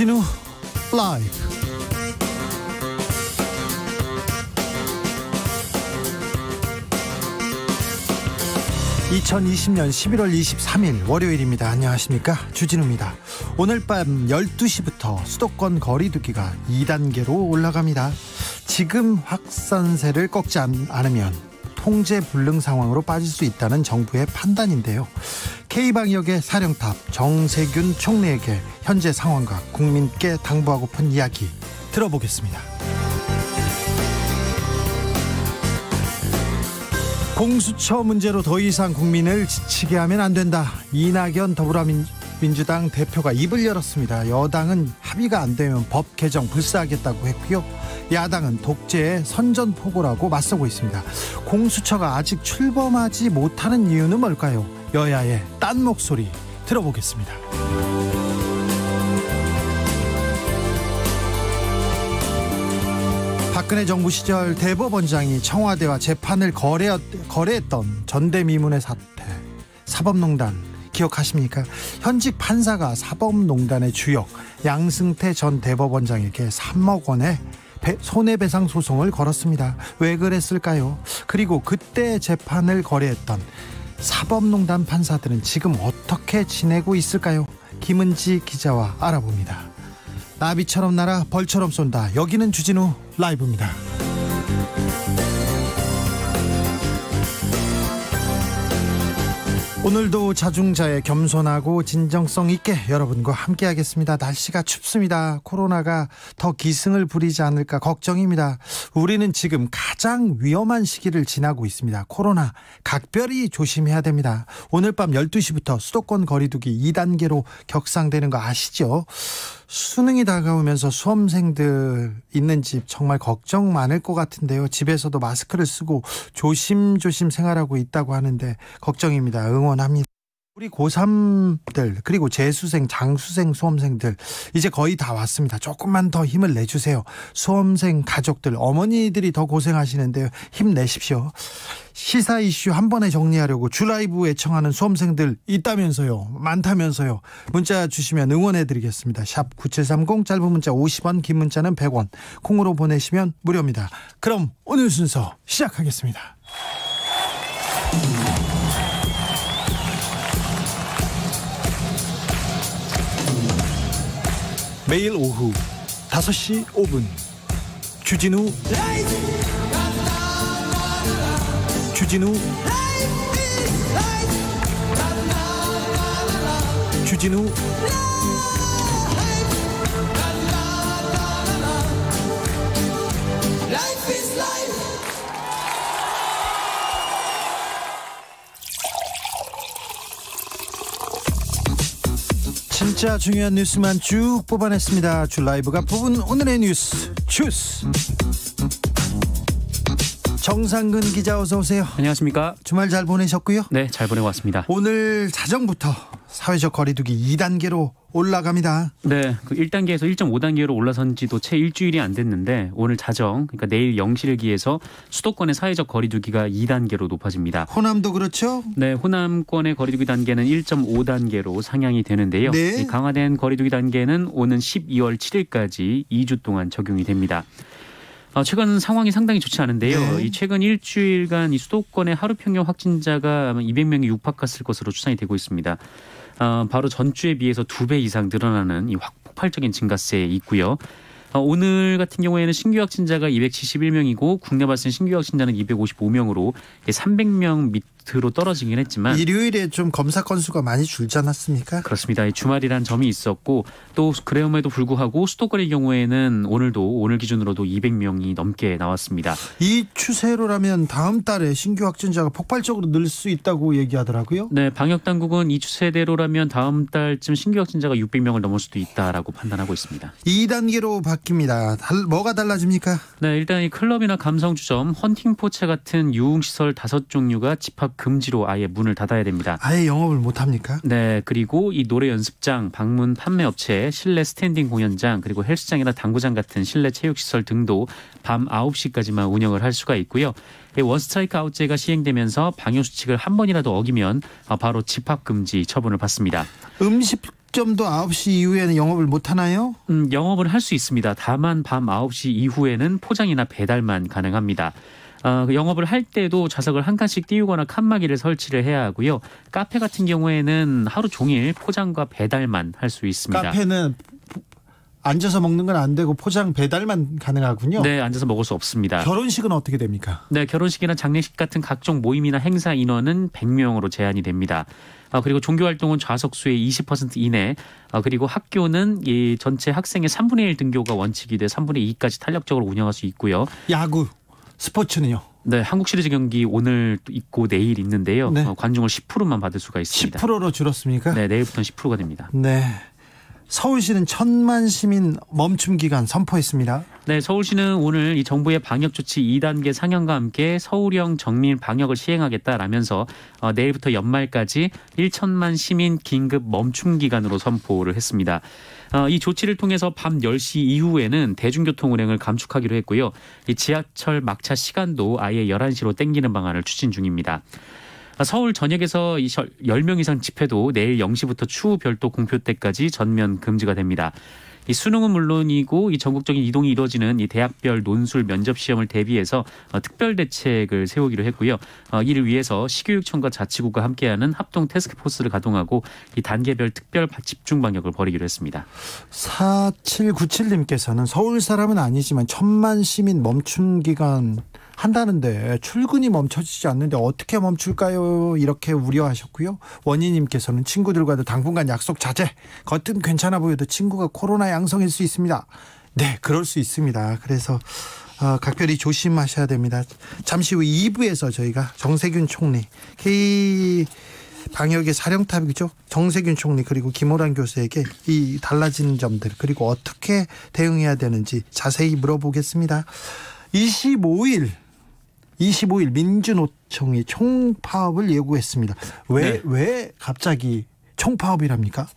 주진우 라이브. 2020년 11월 23일 월요일입니다. 안녕하십니까, 주진우입니다. 오늘 밤 12시부터 수도권 거리두기가 2단계로 올라갑니다. 지금 확산세를 꺾지 않으면 통제 불능 상황으로 빠질 수 있다는 정부의 판단인데요. K방역의 사령탑 정세균 총리에게 현재 상황과 국민께 당부하고픈 이야기 들어보겠습니다. 공수처 문제로 더 이상 국민을 지치게 하면 안 된다. 이낙연 더불어민주당 대표가 입을 열었습니다. 여당은 합의가 안 되면 법 개정 불사하겠다고 했고요. 야당은 독재의 선전포고라고 맞서고 있습니다. 공수처가 아직 출범하지 못하는 이유는 뭘까요? 여야의 딴 목소리 들어보겠습니다. 박근혜 정부 시절 대법원장이 청와대와 재판을 거래했던 전대미문의 사태, 사법농단 기억하십니까? 현직 판사가 사법농단의 주역 양승태 전 대법원장에게 3억 원의 손해배상 소송을 걸었습니다. 왜 그랬을까요? 그리고 그때 재판을 거래했던 사법농단 판사들은 지금 어떻게 지내고 있을까요? 김은지 기자와 알아봅니다. 나비처럼 날아 벌처럼 쏜다. 여기는 주진우 라이브입니다. 오늘도 자중자애, 겸손하고 진정성 있게 여러분과 함께 하겠습니다. 날씨가 춥습니다. 코로나가 더 기승을 부리지 않을까 걱정입니다. 우리는 지금 가장 위험한 시기를 지나고 있습니다. 코로나 각별히 조심해야 됩니다. 오늘 밤 12시부터 수도권 거리두기 2단계로 격상되는 거 아시죠? 수능이 다가오면서 수험생들 있는 집 정말 걱정 많을 것 같은데요. 집에서도 마스크를 쓰고 조심조심 생활하고 있다고 하는데 걱정입니다. 응원합니다. 우리 고3들 그리고 재수생, 장수생 수험생들 이제 거의 다 왔습니다. 조금만 더 힘을 내주세요. 수험생 가족들, 어머니들이 더 고생하시는데요. 힘내십시오. 시사 이슈 한 번에 정리하려고 주라이브 애청하는 수험생들 있다면서요. 많다면서요. 문자 주시면 응원해드리겠습니다. 샵 9730, 짧은 문자 50원, 긴 문자는 100원, 콩으로 보내시면 무료입니다. 그럼 오늘 순서 시작하겠습니다. 매일 오후 5시 5분 주진우 진짜 중요한 뉴스만 쭉 뽑아냈습니다. 주 라이브가 뽑은 오늘의 뉴스 주스. 정상근 기자 어서 오세요. 안녕하십니까. 주말 잘 보내셨고요? 네, 잘 보내고 왔습니다. 오늘 자정부터 사회적 거리두기 2단계로 올라갑니다. 네, 그 1단계에서 1.5단계로 올라선 지도 채 일주일이 안 됐는데 오늘 자정, 그러니까 내일 0시를 기해서 수도권의 사회적 거리두기가 2단계로 높아집니다. 호남도 그렇죠? 네, 호남권의 거리두기 단계는 1.5단계로 상향이 되는데요. 네. 이 강화된 거리두기 단계는 오는 12월 7일까지 2주 동안 적용이 됩니다. 최근 상황이 상당히 좋지 않은데요. 네. 이 최근 일주일간 이 수도권의 하루 평균 확진자가 아마 200명이 육박했을 것으로 추산이 되고 있습니다. 바로 전주에 비해서 2배 이상 늘어나는 이 폭발적인 증가세에 있고요. 오늘 같은 경우에는 신규 확진자가 271명이고 국내 발생 신규 확진자는 255명으로 300명 밑으로 떨어지긴 했지만 일요일에 좀 검사 건수가 많이 줄지 않았습니까? 그렇습니다. 주말이란 점이 있었고 또 그럼에도 불구하고 수도권의 경우에는 오늘 기준으로도 200명이 넘게 나왔습니다. 이 추세로라면 다음 달에 신규 확진자가 폭발적으로 늘 수 있다고 얘기하더라고요. 네, 방역당국은 이 추세대로라면 다음 달쯤 신규 확진자가 600명을 넘을 수도 있다라고 판단하고 있습니다. 2단계로 바뀝니다. 뭐가 달라집니까? 네, 일단 이 클럽이나 감성주점, 헌팅포차 같은 유흥시설 5종류가 집합 금지로 아예 문을 닫아야 됩니다. 아예 영업을 못합니까? 네, 그리고 이 노래 연습장, 방문 판매업체, 실내 스탠딩 공연장, 그리고 헬스장이나 당구장 같은 실내 체육시설 등도 밤 9시까지만 운영을 할 수가 있고요. 원스트라이크 아웃제가 시행되면서 방역수칙을 한 번이라도 어기면 바로 집합금지 처분을 받습니다. 음식점도 9시 이후에는 영업을 못 하나요? 영업을 할 수 있습니다. 다만 밤 9시 이후에는 포장이나 배달만 가능합니다. 영업을 할 때도 좌석을 한 칸씩 띄우거나 칸막이를 설치를 해야 하고요. 카페 같은 경우에는 하루 종일 포장과 배달만 할 수 있습니다. 카페는 앉아서 먹는 건 안 되고 포장 배달만 가능하군요. 네, 앉아서 먹을 수 없습니다. 결혼식은 어떻게 됩니까? 네, 결혼식이나 장례식 같은 각종 모임이나 행사 인원은 100명으로 제한이 됩니다. 그리고 종교활동은 좌석 수의 20% 이내, 그리고 학교는 이 전체 학생의 3분의 1 등교가 원칙이 돼 3분의 2까지 탄력적으로 운영할 수 있고요. 야구, 스포츠는요? 네, 한국 시리즈 경기 오늘 있고 내일 있는데요. 네. 관중을 10%만 받을 수가 있습니다. 10%로 줄었습니까? 네, 내일부터는 10%가 됩니다. 네. 서울시는 1000만 시민 멈춤 기간 선포했습니다. 네, 서울시는 오늘 이 정부의 방역 조치 2단계 상향과 함께 서울형 정밀 방역을 시행하겠다라면서 내일부터 연말까지 1000만 시민 긴급 멈춤 기간으로 선포를 했습니다. 이 조치를 통해서 밤 10시 이후에는 대중교통 운행을 감축하기로 했고요. 이 지하철 막차 시간도 아예 11시로 땡기는 방안을 추진 중입니다. 서울 전역에서 10명 이상 집회도 내일 0시부터 추후 별도 공표 때까지 전면 금지가 됩니다. 이 수능은 물론이고 이 전국적인 이동이 이루어지는 이 대학별 논술 면접 시험을 대비해서 특별 대책을 세우기로 했고요. 이를 위해서 시교육청과 자치구가 함께하는 합동 태스크포스를 가동하고 이 단계별 특별 집중 방역을 벌이기로 했습니다. 4797님께서는 서울 사람은 아니지만 1000만 시민 멈춤 기간 한다는데 출근이 멈춰지지 않는데 어떻게 멈출까요? 이렇게 우려하셨고요. 원희님께서는 친구들과도 당분간 약속 자제. 겉은 괜찮아 보여도 친구가 코로나 양성일 수 있습니다. 네, 그럴 수 있습니다. 그래서 각별히 조심하셔야 됩니다. 잠시 후 2부에서 저희가 정세균 총리, K 방역의 사령탑이죠. 정세균 총리 그리고 김호란 교수에게 이 달라진 점들 그리고 어떻게 대응해야 되는지 자세히 물어보겠습니다. 25일 민주노총이 총파업을 예고했습니다. 왜 갑자기 총파업이랍니까?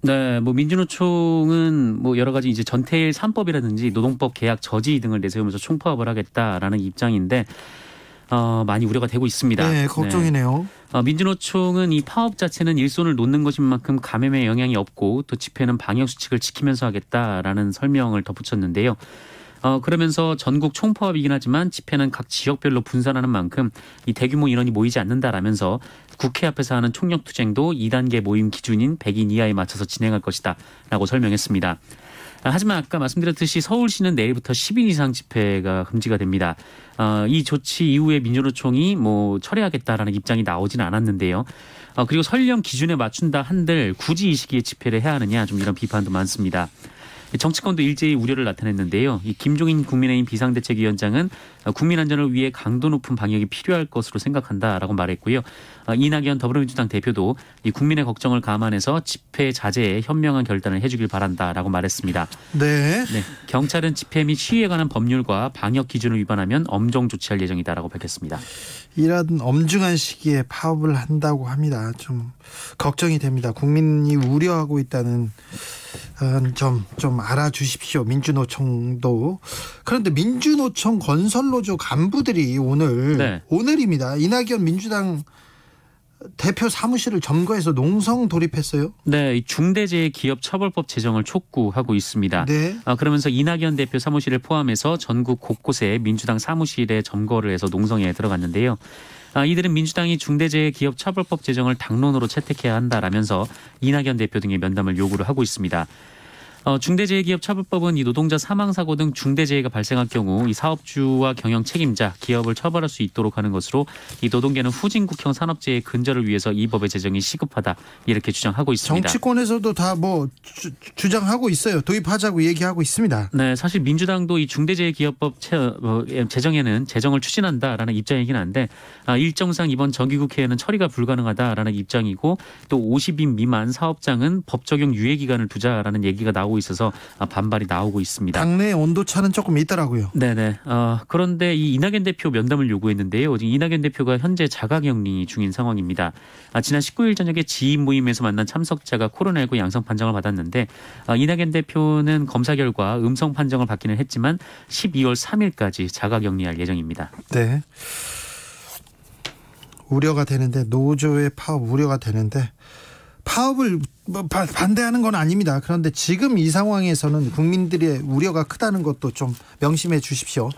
네, 민주노총은 여러 가지 이제 전태일 3법이라든지 노동법 계약 저지 등을 내세우면서 총파업을 하겠다라는 입장인데 많이 우려가 되고 있습니다. 네, 걱정이네요. 네. 민주노총은 이 파업 자체는 일손을 놓는 것인 만큼 감염에 영향이 없고 또 집회는 방역 수칙을 지키면서 하겠다라는 설명을 덧붙였는데요. 그러면서 전국 총파업이긴 하지만 집회는 각 지역별로 분산하는 만큼 이 대규모 인원이 모이지 않는다라면서 국회 앞에서 하는 총력투쟁도 2단계 모임 기준인 100인 이하에 맞춰서 진행할 것이다 라고 설명했습니다. 하지만 아까 말씀드렸듯이 서울시는 내일부터 10인 이상 집회가 금지가 됩니다. 이 조치 이후에 민주노총이 철회하겠다라는 입장이 나오지는 않았는데요. 그리고 설령 기준에 맞춘다 한들 굳이 이 시기에 집회를 해야 하느냐 좀 이런 비판도 많습니다. 정치권도 일제히 우려를 나타냈는데요. 이 김종인 국민의힘 비상대책위원장은 국민 안전을 위해 강도 높은 방역이 필요할 것으로 생각한다라고 말했고요. 이낙연 더불어민주당 대표도 이 국민의 걱정을 감안해서 집회 자제에 현명한 결단을 해주길 바란다라고 말했습니다. 네. 경찰은 집회 및 시위에 관한 법률과 방역 기준을 위반하면 엄정 조치할 예정이다라고 밝혔습니다. 이런 엄중한 시기에 파업을 한다고 합니다. 좀 걱정이 됩니다. 국민이 우려하고 있다는 좀 알아주십시오. 민주노총도. 그런데 민주노총 건설노조 간부들이 오늘입니다. 이낙연 민주당 대표 사무실을 점거해서 농성 돌입했어요. 네, 중대재해기업처벌법 제정을 촉구하고 있습니다. 네. 그러면서 이낙연 대표 사무실을 포함해서 전국 곳곳에 민주당 사무실에 점거를 해서 농성에 들어갔는데요. 이들은 민주당이 중대재해기업처벌법 제정을 당론으로 채택해야 한다라면서 이낙연 대표 등의 면담을 요구를 하고 있습니다. 중대재해기업처벌법은 이 노동자 사망사고 등 중대재해가 발생할 경우 이 사업주와 경영 책임자, 기업을 처벌할 수 있도록 하는 것으로 이 노동계는 후진국형 산업재해 근절을 위해서 이 법의 제정이 시급하다 이렇게 주장하고 있습니다. 정치권에서도 다 주장하고 있어요. 도입하자고 얘기하고 있습니다. 네, 사실 민주당도 이 중대재해기업법 제정에는 제정을 추진한다라는 입장이긴 한데 일정상 이번 정기국회에는 처리가 불가능하다라는 입장이고 또 50인 미만 사업장은 법 적용 유예 기간을 두자라는 얘기가 나오고 있어서 반발이 나오고 있습니다. 당내 온도차는 조금 있더라고요. 네네. 그런데 이 이낙연 대표 면담을 요구했는데요. 이낙연 대표가 현재 자가격리 중인 상황입니다. 지난 19일 저녁에 지인 모임에서 만난 참석자가 코로나19 양성 판정을 받았는데 이낙연 대표는 검사 결과 음성 판정을 받기는 했지만 12월 3일까지 자가격리할 예정입니다. 네. 우려가 되는데 노조의 파업 우려가 되는데 파업을 뭐 반대하는 건 아닙니다. 그런데 지금 이 상황에서는 국민들의 우려가 크다는 것도 좀 명심해 주십시오.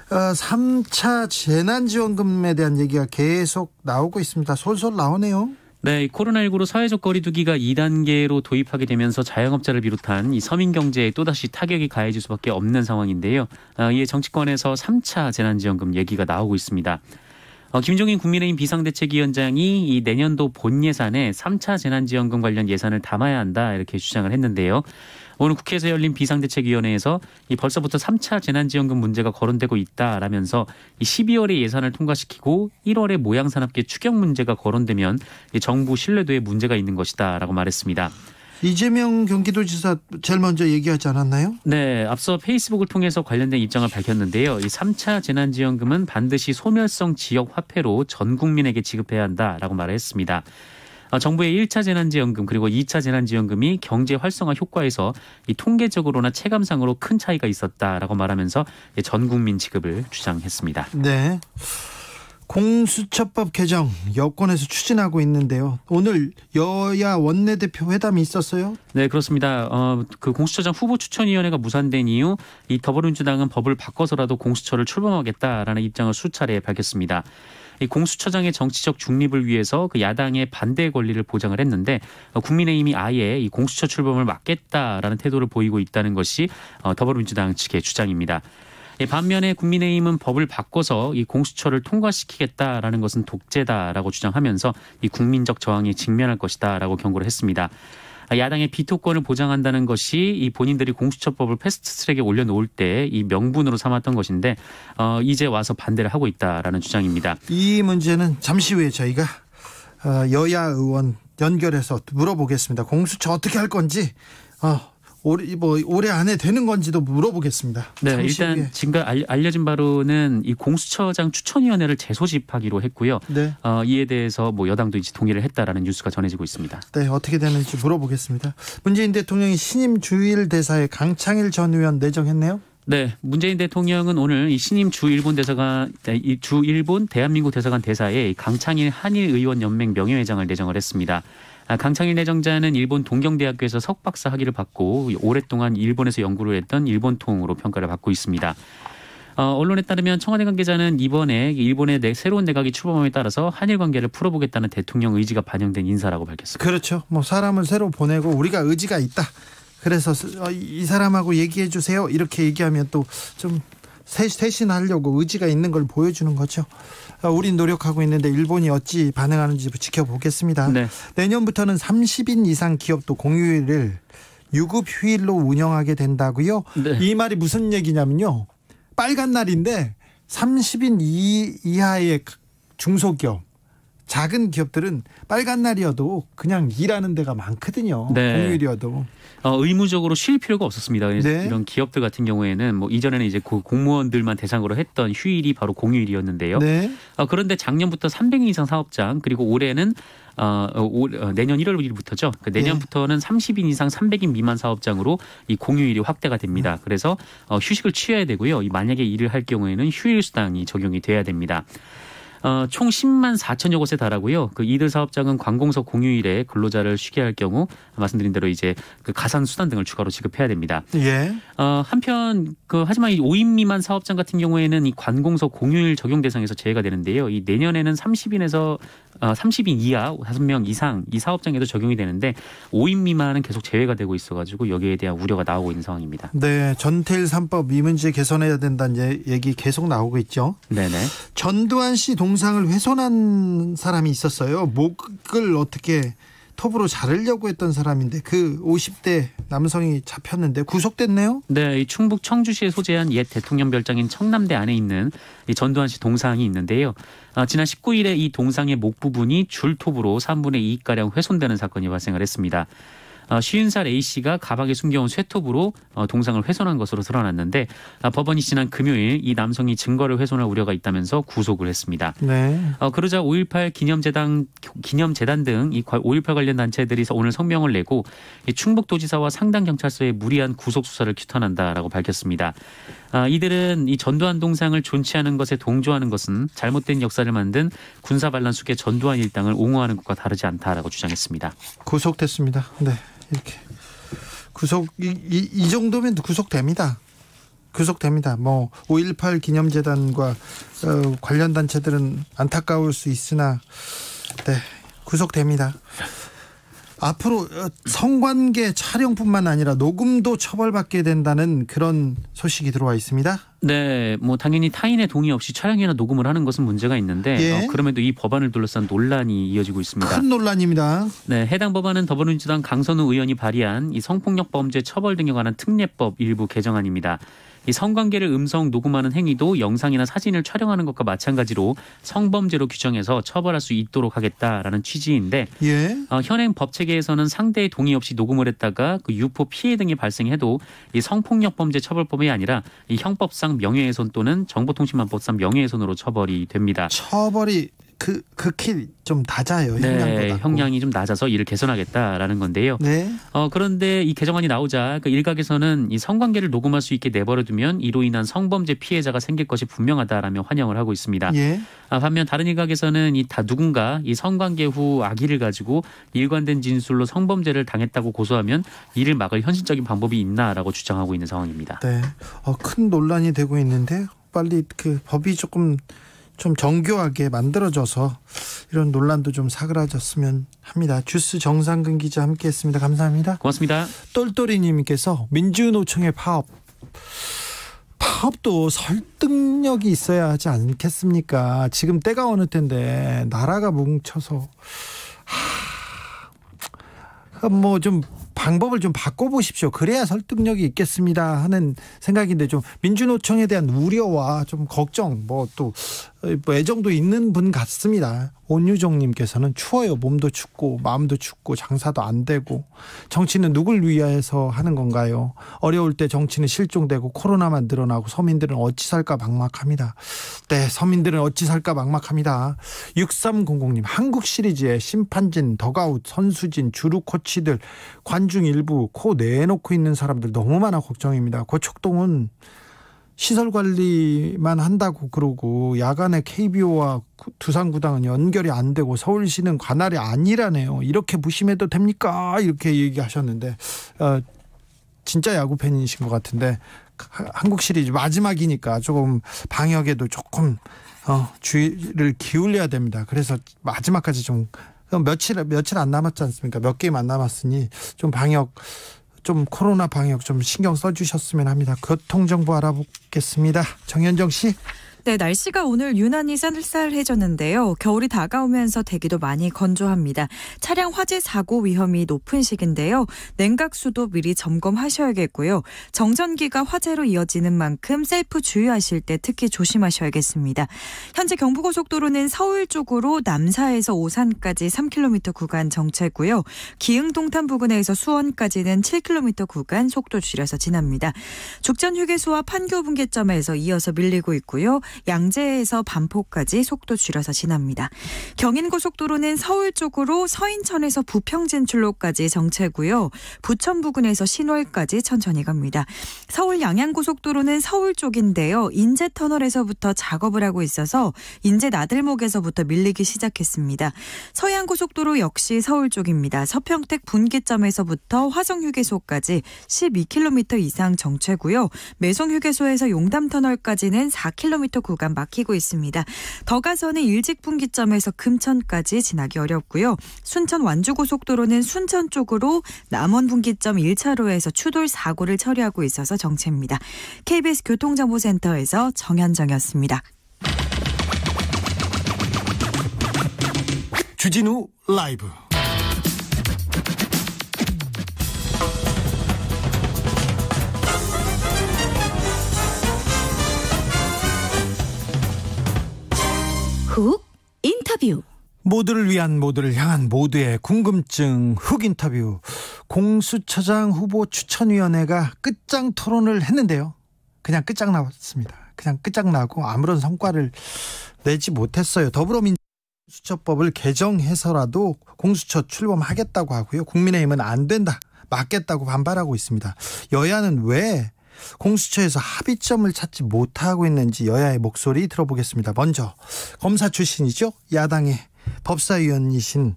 3차 재난지원금에 대한 얘기가 계속 나오고 있습니다. 솔솔 나오네요. 네, 코로나19로 사회적 거리두기가 2단계로 도입하게 되면서 자영업자를 비롯한 이 서민 경제에 또다시 타격이 가해질 수밖에 없는 상황인데요. 이에 정치권에서 3차 재난지원금 얘기가 나오고 있습니다. 김종인 국민의힘 비상대책위원장이 이 내년도 본 예산에 3차 재난지원금 관련 예산을 담아야 한다 이렇게 주장을 했는데요. 오늘 국회에서 열린 비상대책위원회에서 벌써부터 3차 재난지원금 문제가 거론되고 있다라면서 12월에 예산을 통과시키고 1월에 모양산업계 추경 문제가 거론되면 정부 신뢰도에 문제가 있는 것이다라고 말했습니다. 이재명 경기도지사 제일 먼저 얘기하지 않았나요? 네, 앞서 페이스북을 통해서 관련된 입장을 밝혔는데요. 이 3차 재난지원금은 반드시 소멸성 지역 화폐로 전 국민에게 지급해야 한다라고 말을 했습니다. 정부의 1차 재난지원금 그리고 2차 재난지원금이 경제 활성화 효과에서 이 통계적으로나 체감상으로 큰 차이가 있었다라고 말하면서 전 국민 지급을 주장했습니다. 네. 공수처법 개정 여권에서 추진하고 있는데요. 오늘 여야 원내대표 회담이 있었어요? 네, 그렇습니다. 그 공수처장 후보 추천위원회가 무산된 이후 이 더불어민주당은 법을 바꿔서라도 공수처를 출범하겠다라는 입장을 수차례 밝혔습니다. 이 공수처장의 정치적 중립을 위해서 그 야당의 반대 권리를 보장을 했는데 국민의힘이 아예 이 공수처 출범을 막겠다라는 태도를 보이고 있다는 것이 더불어민주당 측의 주장입니다. 반면에 국민의힘은 법을 바꿔서 이 공수처를 통과시키겠다라는 것은 독재다라고 주장하면서 이 국민적 저항에 직면할 것이다라고 경고를 했습니다. 야당의 비토권을 보장한다는 것이 이 본인들이 공수처법을 패스트트랙에 올려놓을 때 이 명분으로 삼았던 것인데 이제 와서 반대를 하고 있다라는 주장입니다. 이 문제는 잠시 후에 저희가 여야 의원 연결해서 물어보겠습니다. 공수처 어떻게 할 건지 올해 안에 되는 건지도 물어보겠습니다. 네, 일단 지금 알려진 바로는 이 공수처장 추천위원회를 재소집하기로 했고요. 네. 이에 대해서 뭐 여당도 이제 동의를 했다라는 뉴스가 전해지고 있습니다. 네, 어떻게 되는지 물어보겠습니다. 문재인 대통령이 신임 주일 대사에 강창일 전 의원 내정했네요. 네, 문재인 대통령은 오늘 이 신임 주일본 대한민국 대사관 대사에 강창일 한일의원연맹 명예회장을 내정을 했습니다. 강창일 내정자는 일본 동경대학교에서 석박사 학위를 받고 오랫동안 일본에서 연구를 했던 일본통으로 평가를 받고 있습니다. 언론에 따르면 청와대 관계자는 이번에 일본의 새로운 내각이 출범함에 따라서 한일 관계를 풀어보겠다는 대통령 의지가 반영된 인사라고 밝혔습니다. 그렇죠. 뭐 사람을 새로 보내고 우리가 의지가 있다. 그래서 이 사람하고 얘기해 주세요. 이렇게 얘기하면 또 좀 대신하려고 의지가 있는 걸 보여주는 거죠. 우린 노력하고 있는데 일본이 어찌 반응하는지 지켜보겠습니다. 네. 내년부터는 30인 이상 기업도 공휴일을 유급 휴일로 운영하게 된다고요. 네. 이 말이 무슨 얘기냐면요. 빨간 날인데 30인 이하의 중소기업, 작은 기업들은 빨간 날이어도 그냥 일하는 데가 많거든요. 네. 공휴일이어도. 의무적으로 쉴 필요가 없었습니다. 네. 이런 기업들 같은 경우에는 뭐 이전에는 이제 공무원들만 대상으로 했던 휴일이 바로 공휴일이었는데요. 네. 그런데 작년부터 300인 이상 사업장 그리고 올해는 내년 1월 1일부터죠. 그러니까 내년부터는 30인 이상 300인 미만 사업장으로 이 공휴일이 확대가 됩니다. 그래서 휴식을 취해야 되고요. 만약에 일을 할 경우에는 휴일 수당이 적용이 돼야 됩니다. 총 10만 4천여 곳에 달하고요. 그 이들 사업장은 관공서 공휴일에 근로자를 쉬게 할 경우 말씀드린 대로 이제 그 가산 수당 등을 추가로 지급해야 됩니다. 예. 한편 하지만 이 5인 미만 사업장 같은 경우에는 이 관공서 공휴일 적용 대상에서 제외가 되는데요. 이 내년에는 30인 이하 5명 이상 이 사업장에도 적용이 되는데 5인 미만은 계속 제외가 되고 있어가지고 여기에 대한 우려가 나오고 있는 상황입니다. 네, 전태일 3법 이 문제 개선해야 된다는 얘기 계속 나오고 있죠. 네네. 전두환 씨 동상을 훼손한 사람이 있었어요. 목을 어떻게 톱으로 자르려고 했던 사람인데 그 50대 남성이 잡혔는데 구속됐네요. 네, 이 충북 청주시에 소재한 옛 대통령 별장인 청남대 안에 있는 이 전두환 씨 동상이 있는데요. 지난 19일에 이 동상의 목 부분이 줄톱으로 3분의 2가량 훼손되는 사건이 발생을 했습니다. 50살 A씨가 가방에 숨겨온 쇠톱으로 동상을 훼손한 것으로 드러났는데 법원이 지난 금요일 이 남성이 증거를 훼손할 우려가 있다면서 구속을 했습니다. 네. 그러자 5.18 기념재단 등 이 5.18 관련 단체들이 오늘 성명을 내고 이 충북도지사와 상당경찰서에 무리한 구속 수사를 규탄한다라고 밝혔습니다. 이들은 이 전두환 동상을 존치하는 것에 동조하는 것은 잘못된 역사를 만든 군사반란숙의 전두환 일당을 옹호하는 것과 다르지 않다라고 주장했습니다. 구속됐습니다. 네, 이렇게 구속 이 정도면 구속됩니다. 구속됩니다. 뭐 5.18 기념재단과 관련 단체들은 안타까울 수 있으나 네, 구속됩니다. 앞으로 성관계 촬영뿐만 아니라 녹음도 처벌받게 된다는 그런 소식이 들어와 있습니다. 네, 뭐 당연히 타인의 동의 없이 촬영이나 녹음을 하는 것은 문제가 있는데 예. 그럼에도 이 법안을 둘러싼 논란이 이어지고 있습니다. 큰 논란입니다. 네, 해당 법안은 더불어민주당 강선우 의원이 발의한 이 성폭력 범죄 처벌 등에 관한 특례법 일부 개정안입니다. 이 성관계를 음성 녹음하는 행위도 영상이나 사진을 촬영하는 것과 마찬가지로 성범죄로 규정해서 처벌할 수 있도록 하겠다라는 취지인데 예. 현행 법 체계에서는 상대의 동의 없이 녹음을 했다가 그 유포 피해 등이 발생해도 이 성폭력 범죄 처벌법이 아니라 이 형법상 명예훼손 또는 정보통신망법상 명예훼손으로 처벌이 됩니다. 처벌이 극히 좀 낮아요. 네, 형량이 좀 낮아서 이를 개선하겠다라는 건데요. 네. 그런데 이 개정안이 나오자 그 일각에서는 이 성관계를 녹음할 수 있게 내버려두면 이로 인한 성범죄 피해자가 생길 것이 분명하다라며 환영을 하고 있습니다. 예. 반면 다른 일각에서는 누군가 이 성관계 후 아기를 가지고 일관된 진술로 성범죄를 당했다고 고소하면 이를 막을 현실적인 방법이 있나라고 주장하고 있는 상황입니다. 네. 큰 논란이 되고 있는데 빨리 그 법이 좀 정교하게 만들어져서 이런 논란도 좀 사그라졌으면 합니다. 주스 정상근 기자 함께했습니다. 감사합니다. 고맙습니다. 똘똘이님께서 민주노총의 파업도 설득력이 있어야 하지 않겠습니까? 지금 때가 어느 때인데 나라가 뭉쳐서 뭐 좀 방법을 좀 바꿔보십시오. 그래야 설득력이 있겠습니다 하는 생각인데 좀 민주노총에 대한 우려와 좀 걱정 뭐 애정도 있는 분 같습니다. 온유정님께서는 추워요. 몸도 춥고 마음도 춥고 장사도 안 되고 정치는 누굴 위해서 하는 건가요? 어려울 때 정치는 실종되고 코로나만 늘어나고 서민들은 어찌 살까 막막합니다. 네, 서민들은 어찌 살까 막막합니다. 6300님 한국 시리즈에 심판진, 덕아웃, 선수진, 주루 코치들 관중 일부 코 내놓고 있는 사람들 너무 많아 걱정입니다. 고척동은 시설 관리만 한다고 그러고 야간에 KBO와 두산구당은 연결이 안 되고 서울시는 관할이 아니라네요. 이렇게 무심해도 됩니까? 이렇게 얘기하셨는데 진짜 야구 팬이신 것 같은데 한국 시리즈 마지막이니까 조금 방역에도 조금 주의를 기울여야 됩니다. 그래서 마지막까지 좀 며칠 안 남았지 않습니까? 몇 게임 안 남았으니 좀 방역 코로나 방역 좀 신경 써주셨으면 합니다. 교통정보 알아보겠습니다. 정현정 씨. 네, 날씨가 오늘 유난히 쌀쌀해졌는데요. 겨울이 다가오면서 대기도 많이 건조합니다. 차량 화재 사고 위험이 높은 시기인데요. 냉각수도 미리 점검하셔야겠고요. 정전기가 화재로 이어지는 만큼 셀프 주유하실 때 특히 조심하셔야겠습니다. 현재 경부고속도로는 서울 쪽으로 남사에서 오산까지 3km 구간 정체고요. 기흥동탄 부근에서 수원까지는 7km 구간 속도 줄여서 지납니다. 죽전휴게소와 판교분기점에서 이어서 밀리고 있고요. 양재에서 반포까지 속도 줄여서 지납니다. 경인고속도로는 서울 쪽으로 서인천에서 부평 진출로까지 정체고요. 부천 부근에서 신월까지 천천히 갑니다. 서울 양양고속도로는 서울 쪽인데요. 인제터널에서부터 작업을 하고 있어서 인제 나들목에서부터 밀리기 시작했습니다. 서해안고속도로 역시 서울 쪽입니다. 서평택 분기점에서부터 화성휴게소까지 12km 이상 정체고요. 매송휴게소에서 용담터널까지는 4km 구간 막히고 있습니다. 더 가서는 일직분기점에서 금천까지 지나기 어렵고요. 순천 완주고속도로는 순천 쪽으로 남원분기점 1차로에서 추돌 사고를 처리하고 있어서 정체입니다. KBS 교통정보센터에서 정현정이었습니다. 주진우 라이브. 훅 인터뷰. 모두를 위한 모두를 향한 모두의 궁금증 훅 인터뷰. 공수처장 후보 추천위원회가 끝장 토론을 했는데요. 그냥 끝장났습니다. 그냥 끝장나고 아무런 성과를 내지 못했어요. 더불어민주당은 공수처법을 개정해서라도 공수처 출범하겠다고 하고요. 국민의힘은 안 된다, 막겠다고 반발하고 있습니다. 여야는 왜 공수처에서 합의점을 찾지 못하고 있는지 여야의 목소리 들어보겠습니다. 먼저 검사 출신이죠. 야당의 법사위원이신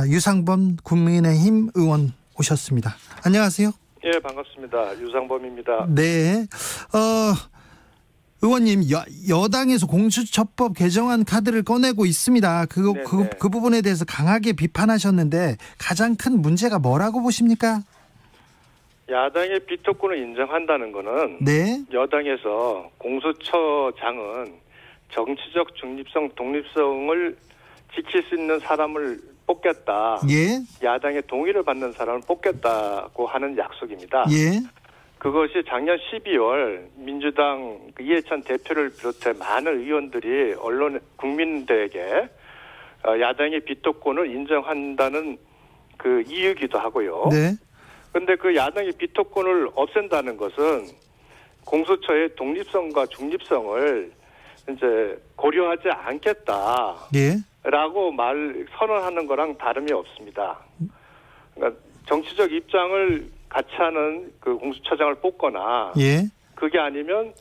유상범 국민의힘 의원 오셨습니다. 안녕하세요. 예, 반갑습니다. 유상범입니다. 네. 의원님, 여당에서 공수처법 개정안 카드를 꺼내고 있습니다. 그 부분에 대해서 강하게 비판하셨는데 가장 큰 문제가 뭐라고 보십니까? 야당의 비토권을 인정한다는 거는 네. 여당에서 공수처장은 정치적 중립성, 독립성을 지킬 수 있는 사람을 뽑겠다. 예. 야당의 동의를 받는 사람을 뽑겠다고 하는 약속입니다. 예. 그것이 작년 12월 민주당 이해찬 대표를 비롯해 많은 의원들이 언론 국민들에게 야당의 비토권을 인정한다는 그 이유기도 하고요. 네. 그런데 그 야당의 비토권을 없앤다는 것은 공수처의 독립성과 중립성을 이제 고려하지 않겠다. 예. 라고 선언하는 거랑 다름이 없습니다. 그러니까 정치적 입장을 같이 하는 그 공수처장을 뽑거나, 예. 그게 아니면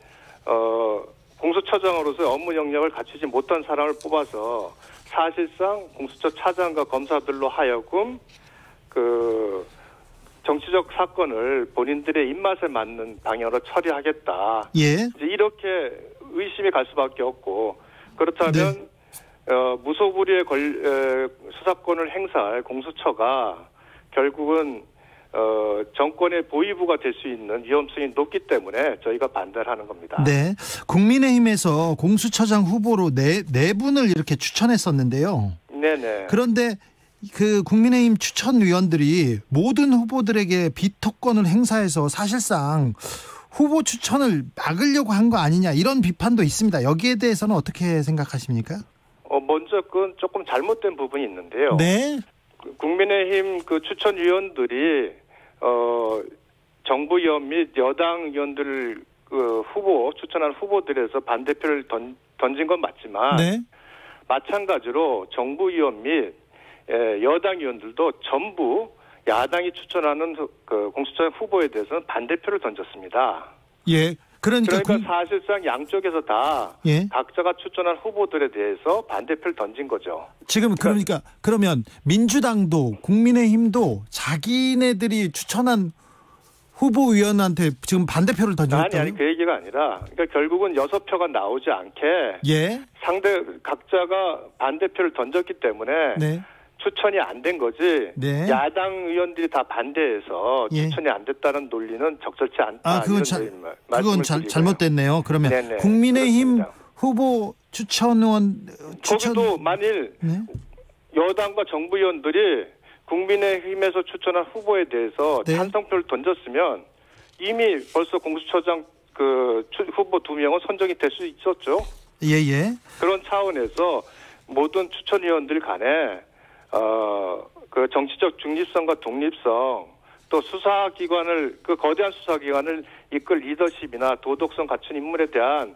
공수처장으로서 업무 영역을 갖추지 못한 사람을 뽑아서 사실상 공수처 차장과 검사들로 하여금 그 정치적 사건을 본인들의 입맛에 맞는 방향으로 처리하겠다. 예. 이제 이렇게 의심이 갈 수밖에 없고, 그렇다면 네. 무소불위의 수사권을 행사할 공수처가 결국은 정권의 보위부가 될 수 있는 위험성이 높기 때문에 저희가 반대를 하는 겁니다. 네. 국민의힘에서 공수처장 후보로 네 분을 이렇게 추천했었는데요. 네네. 그런데 그 국민의힘 추천위원들이 모든 후보들에게 비토권을 행사해서 사실상 후보 추천을 막으려고 한 거 아니냐, 이런 비판도 있습니다. 여기에 대해서는 어떻게 생각하십니까? 먼저 그건 조금 잘못된 부분이 있는데요. 네. 국민의힘 그 추천위원들이 정부 의원 및 여당 의원들 그 추천한 후보들에서 반대표를 던진 건 맞지만, 네. 마찬가지로 정부 의원 및 여당 의원들도 전부 야당이 추천하는 그 공수처 후보에 대해서는 반대표를 던졌습니다. 예. 그러니까 사실상 양쪽에서 다 예. 각자가 추천한 후보들에 대해서 반대표를 던진 거죠. 지금 그러면 민주당도 국민의힘도 자기네들이 추천한 후보위원한테 지금 반대표를 던졌다고요? 아니 그 얘기가 아니라, 그러니까 결국은 6표가 나오지 않게 예. 각자가 반대표를 던졌기 때문에 네. 추천이 안 된 거지. 네. 야당 의원들이 다 반대해서 예. 추천이 안 됐다는 논리는 적절치 않다. 그건 잘못됐네요. 그러면 네네. 국민의힘 그렇습니다. 후보 거기도 만일 네. 여당과 정부 의원들이 국민의힘에서 추천한 후보에 대해서 네. 찬성표를 던졌으면 이미 벌써 공수처장 그 후보 2명은 선정이 될 수 있었죠. 예예. 그런 차원에서 모든 추천위원들 간에 그 정치적 중립성과 독립성, 또 수사기관을, 그 거대한 수사기관을 이끌 리더십이나 도덕성 갖춘 인물에 대한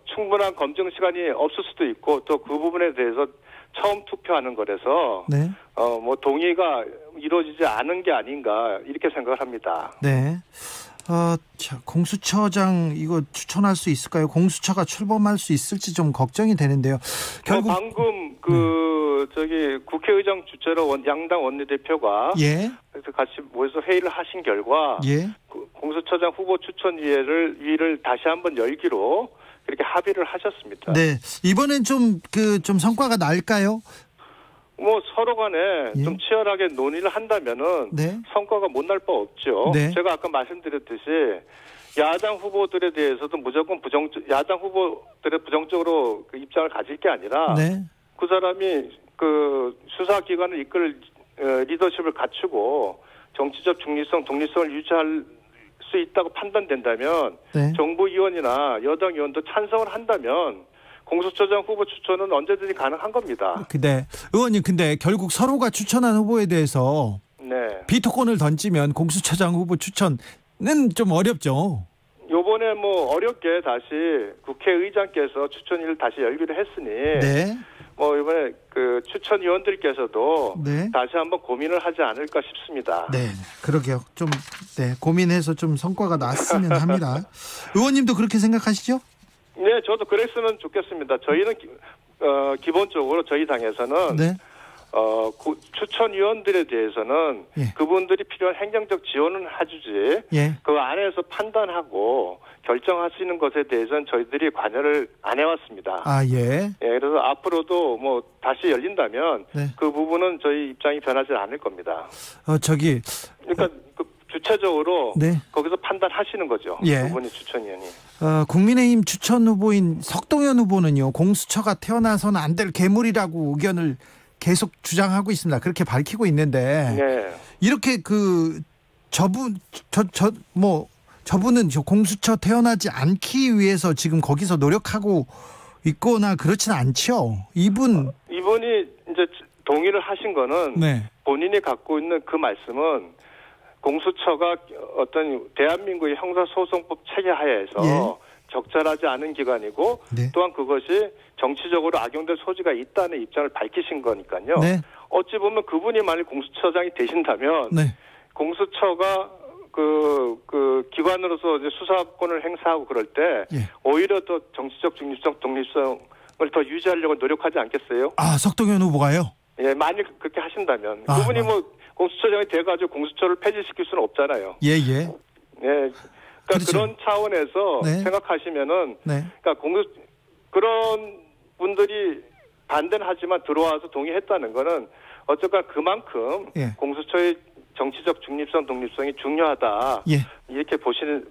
충분한 검증 시간이 없을 수도 있고, 또 그 부분에 대해서 처음 투표하는 거라서 네. 동의가 이루어지지 않은 게 아닌가, 이렇게 생각을 합니다. 네. 공수처장 이거 추천할 수 있을까요? 공수처가 출범할 수 있을지 좀 걱정이 되는데요. 결국 방금 국회의장 주최로 양당 원내대표가 예. 그래서 같이 모여서 회의를 하신 결과 예. 공수처장 후보 추천위를 다시 한번 열기로 그렇게 합의를 하셨습니다. 네. 이번엔 좀 성과가 날까요? 서로 간에 예. 좀 치열하게 논의를 한다면은 네. 성과가 못 날 바 없죠. 네. 제가 아까 말씀드렸듯이 야당 후보들에 대해서도 무조건 야당 후보들의 부정적으로 그 입장을 가질 게 아니라 네. 그 사람이 그 수사기관을 이끌 리더십을 갖추고 정치적 중립성, 독립성을 유지할 수 있다고 판단된다면, 네. 정부 의원이나 여당 의원도 찬성을 한다면 공수처장 후보 추천은 언제든지 가능한 겁니다. 근데 의원님 근데 결국 서로가 추천한 후보에 대해서 네. 비토권을 던지면 공수처장 후보 추천은 좀 어렵죠. 요번에 뭐 어렵게 다시 국회의장께서 추천일을 다시 열기로 했으니 네. 뭐 이번에 그 추천위원들께서도 네. 다시 한번 고민을 하지 않을까 싶습니다. 네, 그러게요. 좀 고민해서 좀 성과가 났으면 합니다. 의원님도 그렇게 생각하시죠? 네, 저도 그랬으면 좋겠습니다. 저희는 기본적으로 저희 당에서는 네. 추천위원들에 대해서는 예. 그분들이 필요한 행정적 지원은 해주지 예. 그 안에서 판단하고 결정하시는 것에 대해서는 저희들이 관여를 안 해왔습니다. 아, 예. 예, 그래서 앞으로도 뭐 다시 열린다면 네. 그 부분은 저희 입장이 변하지 않을 겁니다. 그러니까 그 주체적으로 네. 거기서 판단하시는 거죠. 예. 그분이 추천위원이. 국민의힘 추천 후보인 석동현 후보는요, 공수처가 태어나서는 안 될 괴물이라고 의견을 계속 주장하고 있습니다. 그렇게 밝히고 있는데 네. 이렇게 저분은 공수처 태어나지 않기 위해서 지금 거기서 노력하고 있거나 그렇지는 않죠. 이분이 이제 동의를 하신 거는 네. 본인이 갖고 있는 그 말씀은 공수처가 어떤 대한민국의 형사소송법 체계 하에서 예. 적절하지 않은 기관이고 네. 또한 그것이 정치적으로 악용될 소지가 있다는 입장을 밝히신 거니까요. 네. 어찌 보면 그분이 만약 공수처장이 되신다면 네. 공수처가 그 기관으로서 이제 수사권을 행사하고 그럴 때 예. 오히려 더 정치적 중립성, 독립성을 더 유지하려고 노력하지 않겠어요? 아, 석동현 후보가요? 예, 만약 그렇게 하신다면 아, 그분이 뭐 공수처장이 돼가지고 공수처를 폐지시킬 수는 없잖아요. 예. 예, 그러니까 그렇죠. 그런 차원에서 네. 생각하시면은, 네. 그러니까 그런 분들이 반대는 하지만 들어와서 동의했다는 거는 어쨌건 그만큼 예. 공수처의 정치적 중립성, 독립성이 중요하다. 예. 이렇게 보시는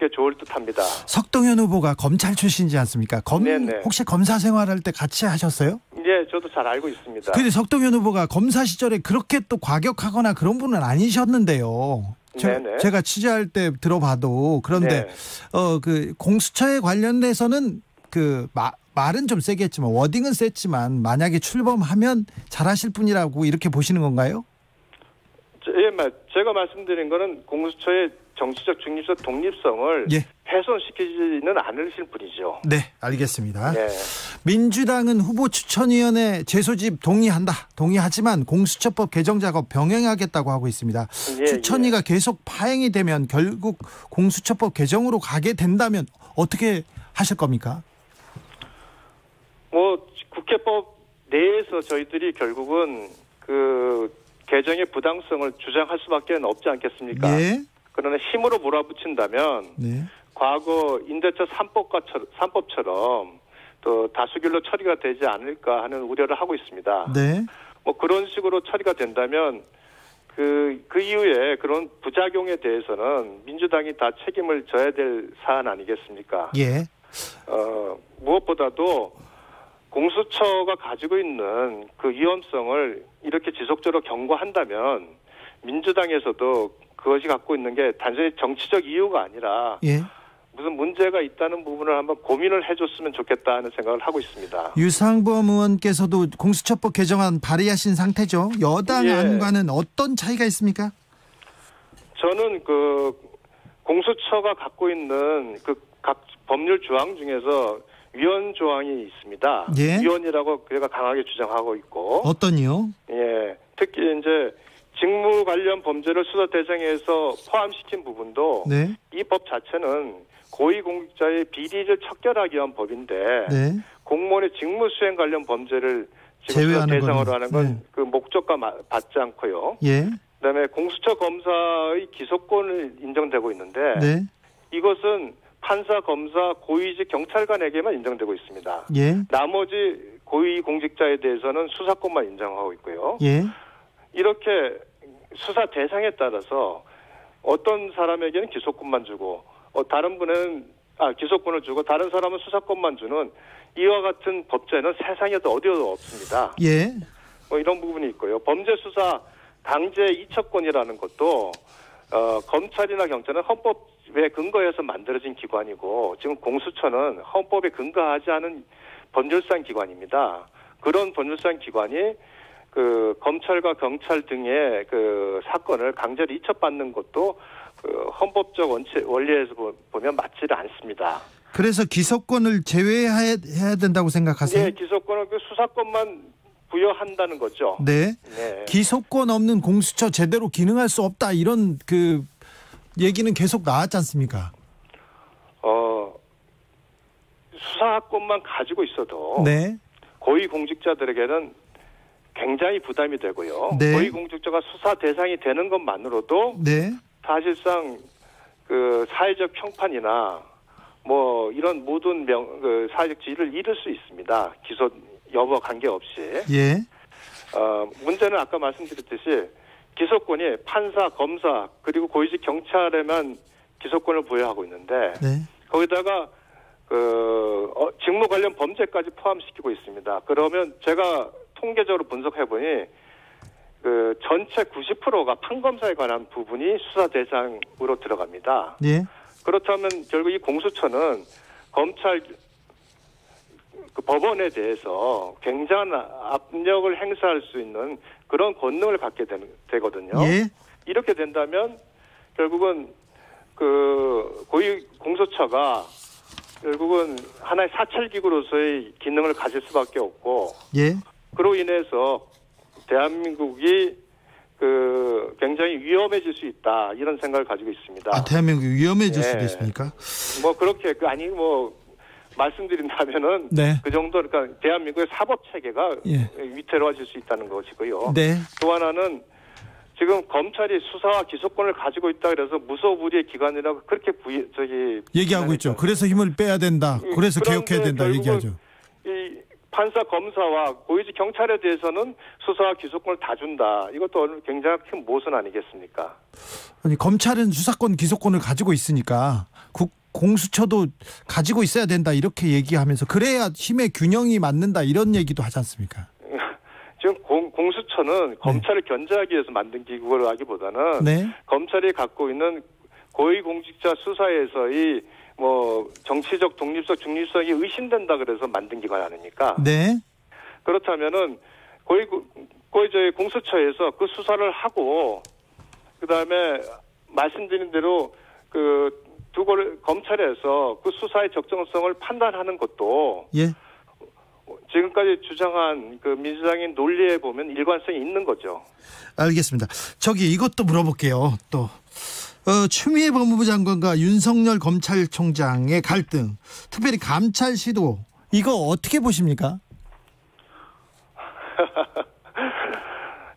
게 좋을 듯합니다. 석동현 후보가 검찰 출신이지 않습니까? 네네. 혹시 검사 생활할 때 같이 하셨어요? 예, 저도 잘 알고 있습니다. 근데 석동현 후보가 검사 시절에 그렇게 또 과격하거나 그런 분은 아니셨는데요. 네네. 제가 취재할 때 들어봐도 그런데 네. 그 공수처에 관련돼서는 말은 좀 세겠지만 워딩은 셌지만 만약에 출범하면 잘하실 분이라고 이렇게 보시는 건가요? 예, 제가 말씀드린 거는 공수처의 정치적 중립성, 독립성을 예. 훼손시키지는 않으실 분이죠. 네, 알겠습니다. 예. 민주당은 후보 추천위원회 재소집 동의하지만 공수처법 개정 작업 병행하겠다고 하고 있습니다. 예, 추천위가 계속 파행이 되면 결국 공수처법 개정으로 가게 된다면 어떻게 하실 겁니까? 뭐 국회법 내에서 저희들이 결국은 그 개정의 부당성을 주장할 수밖에 없지 않겠습니까? 예. 그러나 힘으로 몰아붙인다면 네. 과거 임대차 3법처럼 또 다수결로 처리가 되지 않을까 하는 우려를 하고 있습니다. 네. 뭐 그런 식으로 처리가 된다면 그 이후에 그런 부작용에 대해서는 민주당이 다 책임을 져야 될 사안 아니겠습니까? 예. 무엇보다도 공수처가 가지고 있는 그 위험성을 이렇게 지속적으로 경고한다면 민주당에서도 그것이 갖고 있는 게 단순히 정치적 이유가 아니라 예. 무슨 문제가 있다는 부분을 한번 고민을 해줬으면 좋겠다는 생각을 하고 있습니다. 유상범 의원께서도 공수처법 개정안 발의하신 상태죠. 여당 예. 안과는 어떤 차이가 있습니까? 저는 그 공수처가 갖고 있는 그 각 법률 조항 중에서 위헌 조항이 있습니다. 예. 위헌이라고 그가 강하게 주장하고 있고, 어떤이요? 예, 특히 이제 직무 관련 범죄를 수사 대상에서 포함시킨 부분도 네. 이 법 자체는 고위공직자의 비리를 척결하기 위한 법인데 네. 공무원의 직무 수행 관련 범죄를 지금 수사 제외하는 대상으로 거는, 하는 건 네. 그 목적과 받지 않고요. 예. 그다음에 공수처 검사의 기소권을 인정되고 있는데 네. 이것은 판사, 검사, 고위직 경찰관에게만 인정되고 있습니다. 예. 나머지 고위공직자에 대해서는 수사권만 인정하고 있고요. 예. 이렇게 수사 대상에 따라서 어떤 사람에게는 기소권만 주고 다른 분은 기소권을 주고 다른 사람은 수사권만 주는 이와 같은 법제는 세상에도 어디에도 없습니다. 예. 이런 부분이 있고요. 범죄 수사 강제 이첩권이라는 것도 검찰이나 경찰은 헌법에 근거해서 만들어진 기관이고 지금 공수처는 헌법에 근거하지 않은 법률상 기관입니다. 그런 법률상 기관이 그 검찰과 경찰 등의 그 사건을 강제로 이첩받는 것도 그 헌법적 원리에서 보면 맞지를 않습니다. 그래서 기소권을 제외해야 된다고 생각하세요? 네, 기소권은 그 수사권만 부여한다는 거죠. 네. 네. 기소권 없는 공수처 제대로 기능할 수 없다 이런 그 얘기는 계속 나왔지 않습니까? 수사권만 가지고 있어도 네. 고위공직자들에게는 굉장히 부담이 되고요. 네. 고위공직자가 수사 대상이 되는 것만으로도 네. 사실상 그 사회적 평판이나 뭐 이런 모든 그 사회적 지위를 잃을 수 있습니다. 기소 여부와 관계없이. 예. 문제는 아까 말씀드렸듯이 기소권이 판사, 검사 그리고 고위직 경찰에만 기소권을 부여하고 있는데 네. 거기다가 그 직무 관련 범죄까지 포함시키고 있습니다. 그러면 제가 통계적으로 분석해 보니 그 전체 90%가 판검사에 관한 부분이 수사 대상으로 들어갑니다. 예. 그렇다면 결국 이 공수처는 검찰 그 법원에 대해서 굉장한 압력을 행사할 수 있는 그런 권능을 갖게 되거든요. 예. 이렇게 된다면 결국은 그 고위 공수처가 결국은 하나의 사찰기구로서의 기능을 가질 수밖에 없고, 예. 그로 인해서 대한민국이 그 굉장히 위험해질 수 있다 이런 생각을 가지고 있습니다. 아, 대한민국이 위험해질 네. 수도 있습니까? 뭐 그렇게 아니 뭐 말씀드린다면은 네. 그 정도 그러니까 대한민국의 사법 체계가 예. 위태로워질 수 있다는 것이고요. 네. 또 하나는 지금 검찰이 수사와 기소권을 가지고 있다 그래서 무소불위의 기관이라고 그렇게 얘기하고 있죠. 그래서 힘을 빼야 된다. 그래서 개혁해야 된다 얘기하죠. 이 판사, 검사와 고위직 경찰에 대해서는 수사와 기소권을 다 준다. 이것도 굉장히 큰 모순 아니겠습니까? 아니 검찰은 수사권, 기소권을 가지고 있으니까 공수처도 가지고 있어야 된다 이렇게 얘기하면서 그래야 힘의 균형이 맞는다 이런 얘기도 하지 않습니까? 지금 공수처는 검찰을 견제하기 위해서 만든 기구라기보다는 네. 검찰이 갖고 있는 고위공직자 수사에서의 뭐 정치적 독립성, 중립성이 의심된다 그래서 만든 기관 아닙니까? 네. 그렇다면은 저희 공수처에서 그 수사를 하고 그 다음에 말씀드린 대로 그 검찰에서 그 수사의 적정성을 판단하는 것도 예. 지금까지 주장한 그 민주당의 논리에 보면 일관성이 있는 거죠. 알겠습니다. 저기 이것도 물어볼게요. 또 추미애 법무부 장관과 윤석열 검찰총장의 갈등, 특별히 감찰 시도 이거 어떻게 보십니까?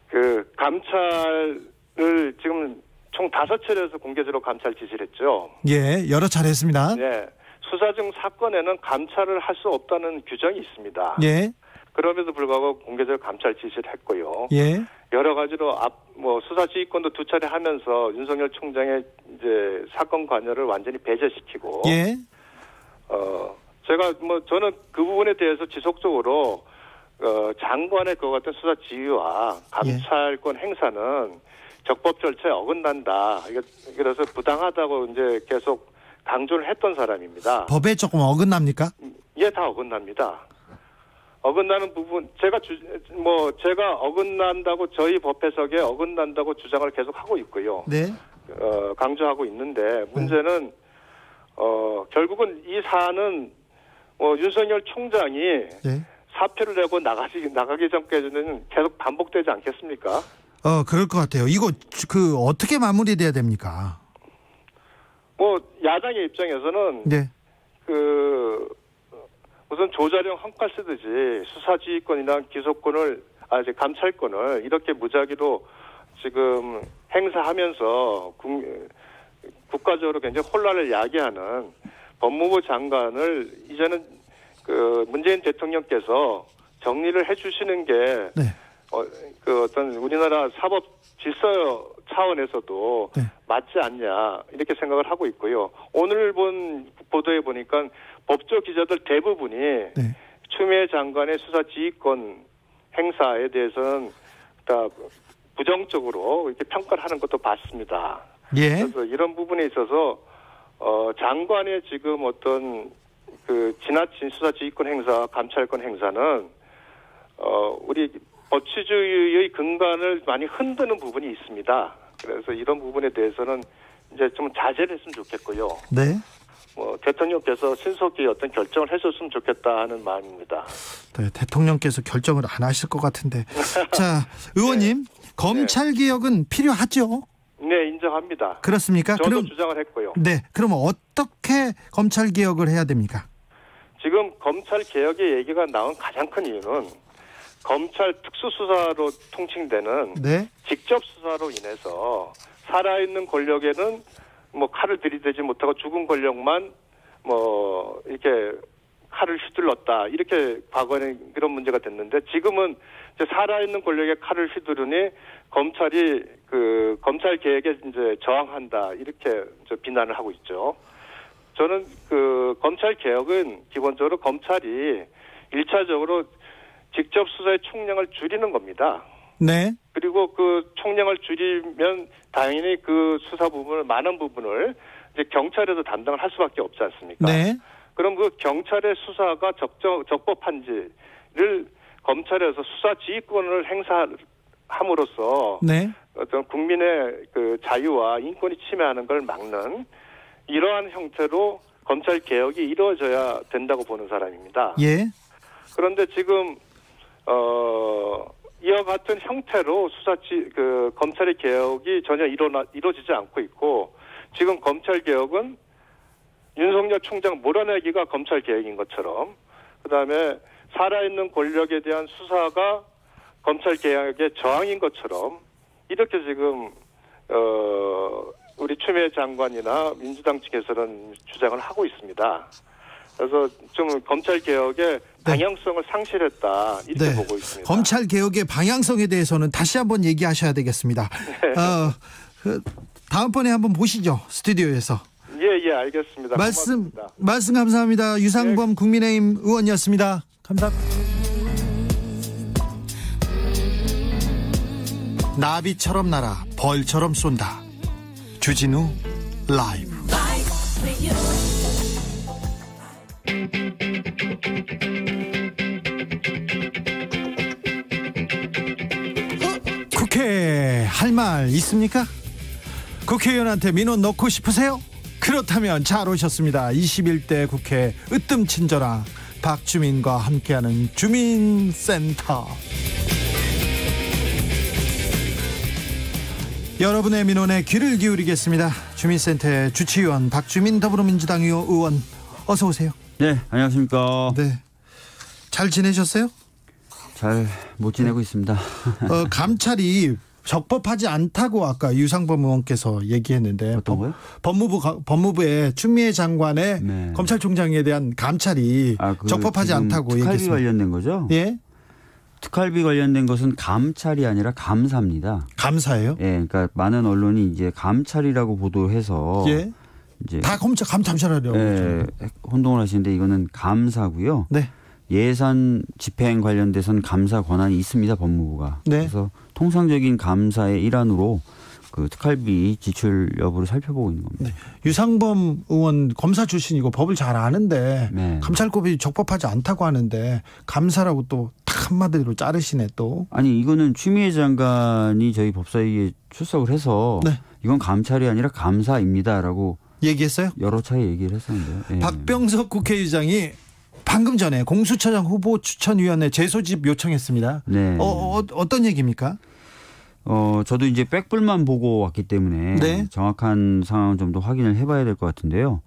그 감찰을 지금 총 5차례에서 공개적으로 감찰 지시를 했죠. 예, 여러 차례 했습니다. 네. 수사 중 사건에는 감찰을 할 수 없다는 규정이 있습니다. 예. 그럼에도 불구하고 공개적으로 감찰 지시를 했고요. 예. 여러 가지로 수사 지휘권도 2차례 하면서 윤석열 총장의 이제 사건 관여를 완전히 배제시키고. 예. 저는 그 부분에 대해서 지속적으로 장관의 그와 같은 수사 지휘와 감찰권 행사는 적법 절차에 어긋난다. 그래서 부당하다고 이제 계속 강조를 했던 사람입니다. 법에 조금 어긋납니까? 예, 다 어긋납니다. 어긋나는 부분 제가 어긋난다고 저희 법 해석에 어긋난다고 주장을 계속 하고 있고요. 네. 강조하고 있는데 문제는 결국은 이 사안은 윤석열 총장이 네. 사표를 내고 나가기 전까지는 계속 반복되지 않겠습니까? 그럴 것 같아요. 이거 어떻게 마무리돼야 됩니까? 야당의 입장에서는 네. 무슨 조자령 헝칼 쓰듯이 수사지휘권이나 기소권을 이제 감찰권을 이렇게 무작위로 지금 행사하면서 국가적으로 굉장히 혼란을 야기하는 법무부 장관을 이제는 문재인 대통령께서 정리를 해주시는 게 네. 어떤 우리나라 사법 질서 차원에서도 네. 맞지 않냐 이렇게 생각을 하고 있고요. 오늘 본 보도에 보니까 법조 기자들 대부분이 네. 추미애 장관의 수사 지휘권 행사에 대해서는 다 부정적으로 이렇게 평가를 하는 것도 봤습니다. 예. 그래서 이런 부분에 있어서 장관의 지금 어떤 그 지나친 수사지휘권 행사, 감찰권 행사는 우리 법치주의의 근간을 많이 흔드는 부분이 있습니다. 그래서 이런 부분에 대해서는 이제 좀 자제를 했으면 좋겠고요. 네. 대통령께서 신속히 어떤 결정을 해줬으면 좋겠다 하는 마음입니다. 네, 대통령께서 결정을 안 하실 것 같은데. 자, 의원님, 네. 검찰 개혁은 필요하죠? 네, 인정합니다. 그렇습니까? 저도 주장을 했고요. 네, 그러면 어떻게 검찰 개혁을 해야 됩니까? 지금 검찰 개혁의 얘기가 나온 가장 큰 이유는 검찰 특수수사로 통칭되는 네. 직접 수사로 인해서 살아있는 권력에는 뭐 칼을 들이대지 못하고 죽은 권력만 뭐 이렇게 칼을 휘둘렀다, 이렇게 과거에는 그런 문제가 됐는데, 지금은 이제 살아있는 권력에 칼을 휘두르니 검찰이 그 검찰 개혁에 이제 저항한다, 이렇게 이제 비난을 하고 있죠. 저는 그 검찰 개혁은 기본적으로 검찰이 1차적으로 직접 수사의 총량을 줄이는 겁니다. 네. 그리고 그 총량을 줄이면 당연히 그 수사 부분을, 많은 부분을 이제 경찰에서 담당을 할 수밖에 없지 않습니까? 네. 그럼 그 경찰의 수사가 적법한지를 검찰에서 수사 지휘권을 행사함으로써 네. 어떤 국민의 그 자유와 인권이 침해하는 걸 막는 이러한 형태로 검찰 개혁이 이루어져야 된다고 보는 사람입니다. 예. 그런데 지금 이와 같은 형태로 검찰의 개혁이 전혀 이루어지지 않고 있고, 지금 검찰 개혁은 윤석열 총장 몰아내기가 검찰 개혁인 것처럼, 그다음에 살아있는 권력에 대한 수사가 검찰 개혁의 저항인 것처럼, 이렇게 지금 우리 추미애 장관이나 민주당 측에서는 주장을 하고 있습니다. 그래서 좀 검찰 개혁의 방향성을 상실했다, 이렇게 네. 보고 있습니다. 검찰 개혁의 방향성에 대해서는 다시 한번 얘기하셔야 되겠습니다. 네. 다음번에 한번 보시죠, 스튜디오에서. 예, 알겠습니다. 말씀 감사합니다. 유상범 네. 국민의힘 의원이었습니다. 감사합니다. 나비처럼 날아 벌처럼 쏜다. 주진우 라이브. 국회 할 말 있습니까? 국회의원한테 민원 넣고 싶으세요? 그렇다면 잘 오셨습니다. 21대 국회 으뜸친절한 박주민과 함께하는 주민센터. 여러분의 민원에 귀를 기울이겠습니다. 주민센터의 주치의원 박주민 더불어민주당 의원, 어서 오세요. 네, 안녕하십니까. 네, 잘 지내셨어요? 잘 못 지내고 있습니다. 감찰이 적법하지 않다고 아까 유상범 의원께서 얘기했는데, 어떤 거요? 법무부의 추미애 장관의 네. 검찰총장에 대한 감찰이 적법하지 않다고 특활비 얘기했습니다. 관련된 거죠? 예. 특활비 관련된 것은 감찰이 아니라 감사입니다. 감사예요? 예, 그러니까 많은 언론이 이제 감찰이라고 보도해서 예. 이제 다 감찰하려고. 예, 혼동을 하시는데 이거는 감사고요. 네. 예산 집행 관련돼서는 감사 권한이 있습니다, 법무부가. 네. 그래서 통상적인 감사의 일환으로 그 특활비 지출 여부를 살펴보고 있는 겁니다. 네. 유상범 의원 검사 출신이고 법을 잘 아는데 네. 감찰법이 적법하지 않다고 하는데 감사라고 또 딱 한마디로 자르시네 또. 아니 이거는 추미애 장관이 저희 법사위에 출석을 해서 네. 이건 감찰이 아니라 감사입니다라고 얘기했어요? 여러 차례 얘기를 했었는데요. 예. 박병석 국회의장이 방금 전에 공수처장 후보 추천위원회 재소집 요청했습니다. 네. 어떤 얘기입니까? 저도 이제 백불만 보고 왔기 때문에 네. 정확한 상황을 좀 더 확인을 해봐야 될 것 같은데요.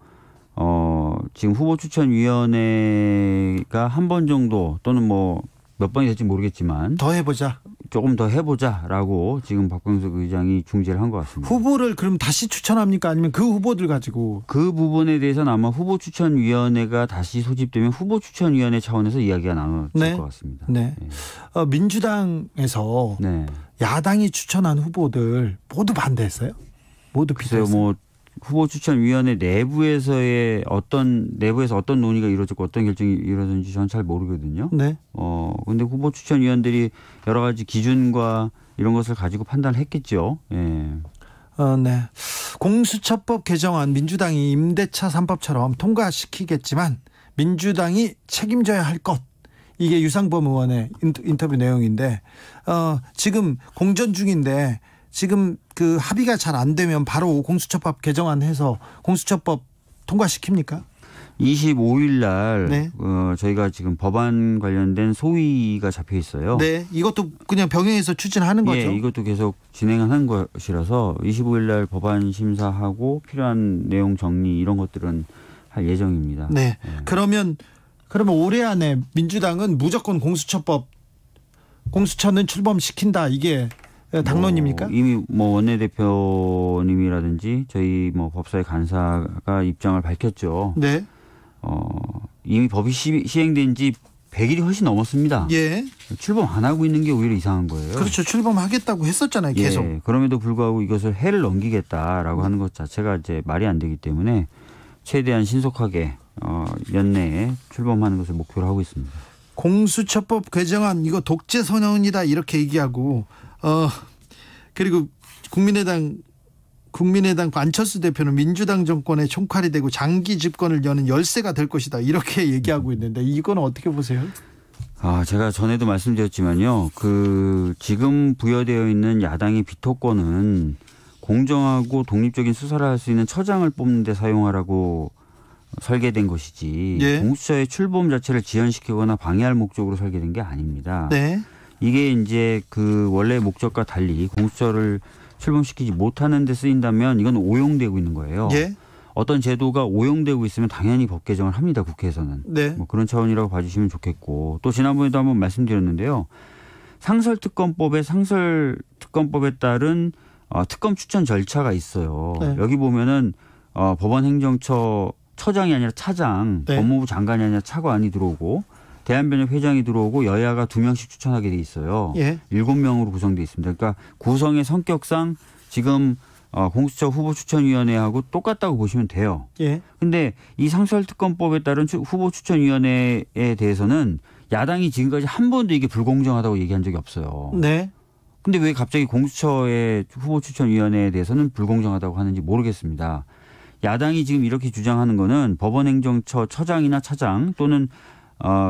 지금 후보 추천위원회가 한 번 정도 또는 뭐 몇 번이 될지 모르겠지만 더 해보자. 조금 더 해보자라고 지금 박병석 의장이 중재를 한 것 같습니다. 후보를 그럼 다시 추천합니까? 아니면 그 후보들 가지고? 그 부분에 대해서는 아마 후보추천위원회가 다시 소집되면 후보추천위원회 차원에서 이야기가 나눠질 네. 것 같습니다. 네. 네. 민주당에서 네. 야당이 추천한 후보들 모두 반대했어요? 모두 글쎄요, 비슷했어요? 뭐 후보추천위원회 내부에서 어떤 논의가 이루어졌고 어떤 결정이 이루어졌는지 저는 잘 모르거든요. 네. 근데 후보추천위원들이 여러 가지 기준과 이런 것을 가지고 판단을 했겠죠. 예. 네. 공수처법 개정안 민주당이 임대차 3법처럼 통과시키겠지만 민주당이 책임져야 할 것. 이게 유상범 의원의 인터뷰 내용인데 지금 공전 중인데 지금 그 합의가 잘 안 되면 바로 공수처법 개정안해서 공수처법 통과시킵니까? 25일 날 네. 저희가 지금 법안 관련된 소위가 잡혀 있어요. 네, 이것도 그냥 병행해서 추진하는 거죠. 예, 이것도 계속 진행하는 것이라서 25일 날 법안 심사하고 필요한 내용 정리 이런 것들은 할 예정입니다. 네. 그러면 올해 안에 민주당은 무조건 공수처는 출범시킨다. 이게 당론입니까? 이미 원내대표님이라든지 저희 법사위 간사가 입장을 밝혔죠. 네. 이미 법이 시행된 지 100일이 훨씬 넘었습니다. 예. 출범 안 하고 있는 게 오히려 이상한 거예요. 그렇죠. 출범하겠다고 했었잖아요. 계속. 예, 그럼에도 불구하고 이것을 해를 넘기겠다라고 하는 것 자체가 이제 말이 안 되기 때문에 최대한 신속하게 연내에 출범하는 것을 목표로 하고 있습니다. 공수처법 개정안 이거 독재 선언이다 이렇게 얘기하고 그리고 국민의당 안철수 대표는 민주당 정권의 총칼이 되고 장기 집권을 여는 열쇠가 될 것이다 이렇게 얘기하고 있는데 이건 어떻게 보세요? 제가 전에도 말씀드렸지만요. 지금 부여되어 있는 야당의 비토권은 공정하고 독립적인 수사를 할 수 있는 처장을 뽑는 데 사용하라고 설계된 것이지 예. 공수처의 출범 자체를 지연시키거나 방해할 목적으로 설계된 게 아닙니다. 네. 이게 이제 원래 목적과 달리 공수처를 출범시키지 못하는 데 쓰인다면 이건 오용되고 있는 거예요. 예. 어떤 제도가 오용되고 있으면 당연히 법 개정을 합니다. 국회에서는. 네. 그런 차원이라고 봐주시면 좋겠고 또 지난번에도 한번 말씀드렸는데요. 상설특검법에 따른 특검 추천 절차가 있어요. 네. 여기 보면은 법원행정처 처장이 아니라 차장, 네. 법무부 장관이 아니라 차관이 들어오고 대한변협 회장이 들어오고 여야가 2명씩 추천하게 돼 있어요. 예. 7명으로 구성돼 있습니다. 그러니까 구성의 성격상 지금 공수처 후보추천위원회하고 똑같다고 보시면 돼요. 예. 근데 이 상설특검법에 따른 후보추천위원회에 대해서는 야당이 지금까지 한 번도 이게 불공정하다고 얘기한 적이 없어요. 네. 근데 왜 갑자기 공수처의 후보추천위원회에 대해서는 불공정하다고 하는지 모르겠습니다. 야당이 지금 이렇게 주장하는 거는 법원행정처 처장이나 차장 또는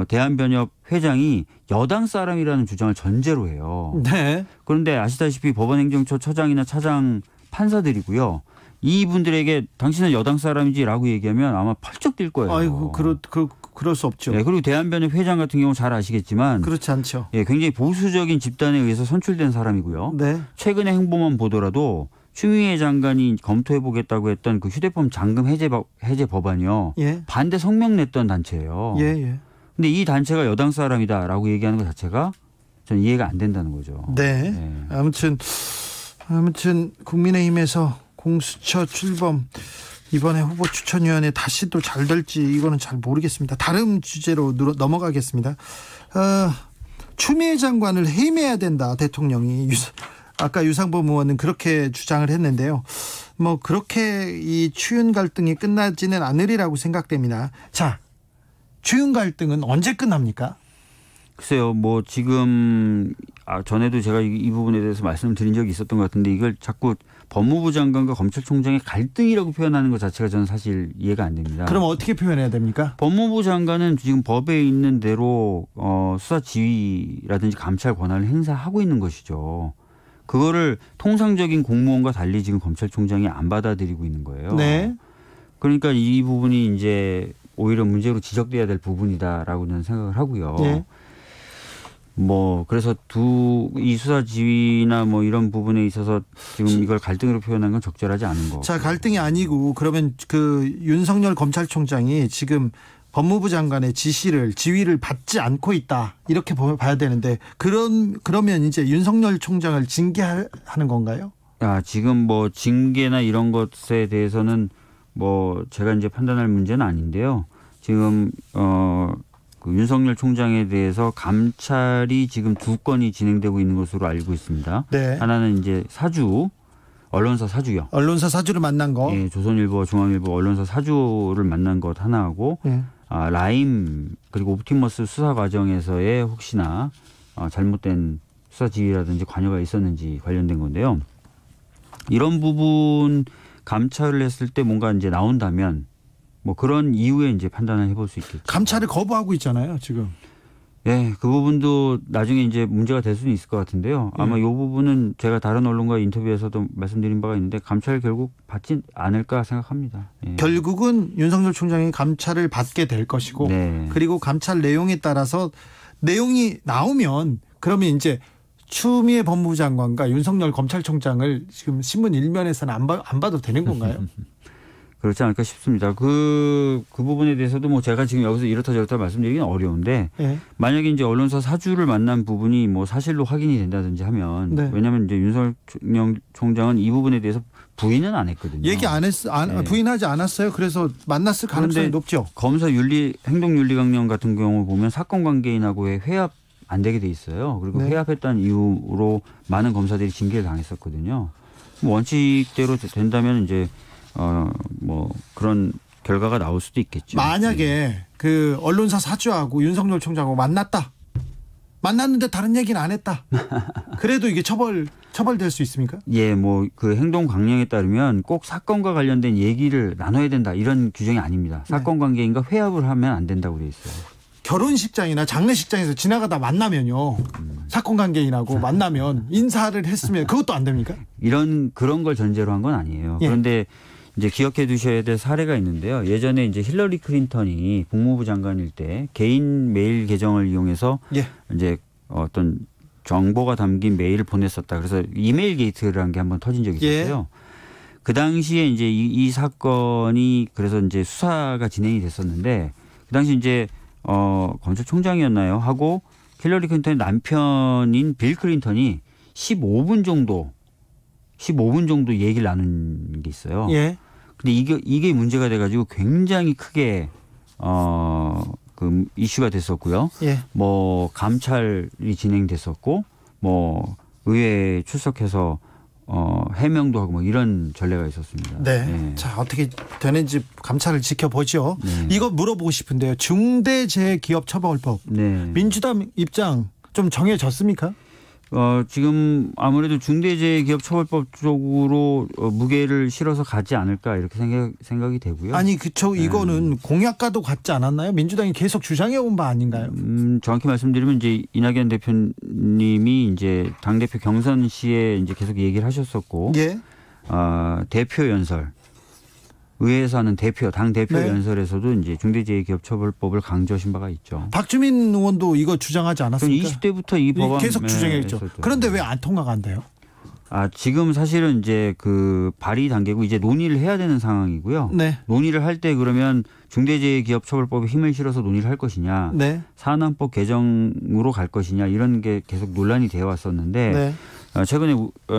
대한변협 회장이 여당 사람이라는 주장을 전제로 해요. 네. 그런데 아시다시피 법원행정처 처장이나 차장 판사들이고요. 이분들에게 당신은 여당 사람이지라고 얘기하면 아마 펄쩍 뛸 거예요. 아이고 그럴 수 없죠. 네, 그리고 대한변협 회장 같은 경우 잘 아시겠지만 그렇지 않죠. 예, 굉장히 보수적인 집단에 의해서 선출된 사람이고요. 네. 최근의 행보만 보더라도 추미애 장관이 검토해보겠다고 했던 그 휴대폰 잠금 해제 법안이요. 예. 반대 성명 냈던 단체예요. 예, 예. 근데 이 단체가 여당 사람이다라고 얘기하는 것 자체가 전 이해가 안 된다는 거죠. 네. 네. 아무튼 국민의힘에서 공수처 출범 이번에 후보추천위원회 다시 또 잘 될지 이거는 잘 모르겠습니다. 다른 주제로 넘어가겠습니다. 추미애 장관을 해임해야 된다 대통령이 아까 유상범 의원은 그렇게 주장을 했는데요. 그렇게 이 추윤 갈등이 끝나지는 않으리라고 생각됩니다. 자, 추윤 갈등은 언제 끝납니까? 글쎄요, 지금 전에도 제가 이 부분에 대해서 말씀을 드린 적이 있었던 것 같은데 이걸 자꾸 법무부 장관과 검찰총장의 갈등이라고 표현하는 것 자체가 저는 사실 이해가 안 됩니다. 그럼 어떻게 표현해야 됩니까? 법무부 장관은 지금 법에 있는 대로 수사 지휘라든지 감찰 권한을 행사하고 있는 것이죠. 그거를 통상적인 공무원과 달리 지금 검찰총장이 안 받아들이고 있는 거예요. 네. 그러니까 이 부분이 이제 오히려 문제로 지적돼야 될 부분이다라고 저는 생각을 하고요. 네. 그래서 이 수사 지휘나 이런 부분에 있어서 지금 이걸 갈등으로 표현한 건 적절하지 않은 거. 자, 갈등이 아니고 그러면 윤석열 검찰총장이 지금 법무부 장관의 지휘를 받지 않고 있다 이렇게 봐야 되는데 그러면 이제 윤석열 총장을 징계하는 건가요? 지금 징계나 이런 것에 대해서는 제가 이제 판단할 문제는 아닌데요. 지금 윤석열 총장에 대해서 감찰이 지금 2건이 진행되고 있는 것으로 알고 있습니다. 네. 하나는 이제 언론사 사주요. 언론사 사주를 만난 거. 예, 조선일보, 중앙일보 언론사 사주를 만난 것 하나하고 라임 그리고 옵티머스 수사 과정에서의 혹시나 잘못된 수사 지휘라든지 관여가 있었는지 관련된 건데요. 이런 부분 감찰을 했을 때 뭔가 이제 나온다면 뭐 그런 이후에 이제 판단을 해볼 수 있겠죠. 감찰을 거부하고 있잖아요, 지금. 네, 그 부분도 나중에 이제 문제가 될 수는 있을 것 같은데요. 아마 이 부분은 제가 다른 언론과 인터뷰에서도 말씀드린 바가 있는데 감찰 결국 받지 않을까 생각합니다. 예. 결국은 윤석열 총장이 감찰을 받게 될 것이고 네. 그리고 감찰 내용에 따라서 내용이 나오면 그러면 이제 추미애 법무부 장관과 윤석열 검찰총장을 지금 신문 일면에서는 안 봐도 되는 건가요? 그렇지 않을까 싶습니다. 그 부분에 대해서도 뭐 제가 지금 여기서 이렇다 저렇다 말씀드리기는 어려운데 네. 만약에 이제 언론사 사주를 만난 부분이 뭐 사실로 확인이 된다든지 하면 네. 왜냐하면 이제 윤석열 총장은 이 부분에 대해서 부인은 안 했거든요. 얘기 안 네. 부인하지 않았어요. 그래서 만났을 가능성이 높죠. 검사 행동윤리강령 같은 경우 보면 사건 관계인하고의 회합 안 되게 돼 있어요. 그리고 네. 회합했다는 이유로 많은 검사들이 징계를 당했었거든요. 뭐 원칙대로 된다면 이제 뭐 그런 결과가 나올 수도 있겠죠. 만약에 그 언론사 사주하고 윤석열 총장하고 만났는데 다른 얘기는 안 했다. 그래도 이게 처벌될 수 있습니까? 예, 뭐 그 행동 강령에 따르면 꼭 사건과 관련된 얘기를 나눠야 된다 이런 규정이 아닙니다. 사건 관계인과 회합을 하면 안 된다고 돼 있어요. 결혼식장이나 장례식장에서 지나가다 만나면요. 사건 관계인하고 만나면 인사를 했으면 그것도 안 됩니까? 그런 걸 전제로 한 건 아니에요. 예. 그런데 이제 기억해 두셔야 될 사례가 있는데요. 예전에 이제 힐러리 클린턴이 국무부 장관일 때 개인 메일 계정을 이용해서 예. 이제 어떤 정보가 담긴 메일을 보냈었다. 그래서 이메일 게이트라는 게 한번 터진 적이 있었어요. 그 당시에 이제 이 사건이 그래서 이제 수사가 진행이 됐었는데 그 당시 이제 검찰총장이었나요? 하고 힐러리 클린턴의 남편인 빌 클린턴이 15분 정도 얘기를 나눈 게 있어요. 예. 근데 이게 문제가 돼가지고 굉장히 크게 그 이슈가 됐었고요. 예. 뭐 감찰이 진행됐었고 뭐 의회에 출석해서 해명도 하고 뭐 이런 전례가 있었습니다. 네. 네. 자, 어떻게 되는지 감찰을 지켜보죠. 네. 이거 물어보고 싶은데요. 중대재해기업처벌법. 네. 민주당 입장 좀 정해졌습니까? 지금 아무래도 중대재해기업처벌법 쪽으로 무게를 실어서 가지 않을까 이렇게 생각이 되고요. 아니, 그쵸. 이거는 공약과도 같지 않았나요? 민주당이 계속 주장해온 바 아닌가요? 정확히 말씀드리면 이제 이낙연 대표님이 이제 당대표 경선 시에 이제 계속 얘기를 하셨었고, 예. 대표 연설, 의회에서 하는 당 대표 네. 연설에서도 이제 중대재해기업처벌법을 강조하신 바가 있죠. 박주민 의원도 이거 주장하지 않았습니까? 20대부터 이 법안 계속 주장했죠. 그런데 왜 안 통과가 안 돼요? 지금 사실은 이제 그 발의 단계고 이제 논의를 해야 되는 상황이고요. 네. 논의를 할 때 그러면 중대재해기업처벌법에 힘을 실어서 논의를 할 것이냐, 네. 산안법 개정으로 갈 것이냐 이런 게 계속 논란이 되어 왔었는데 네. 최근에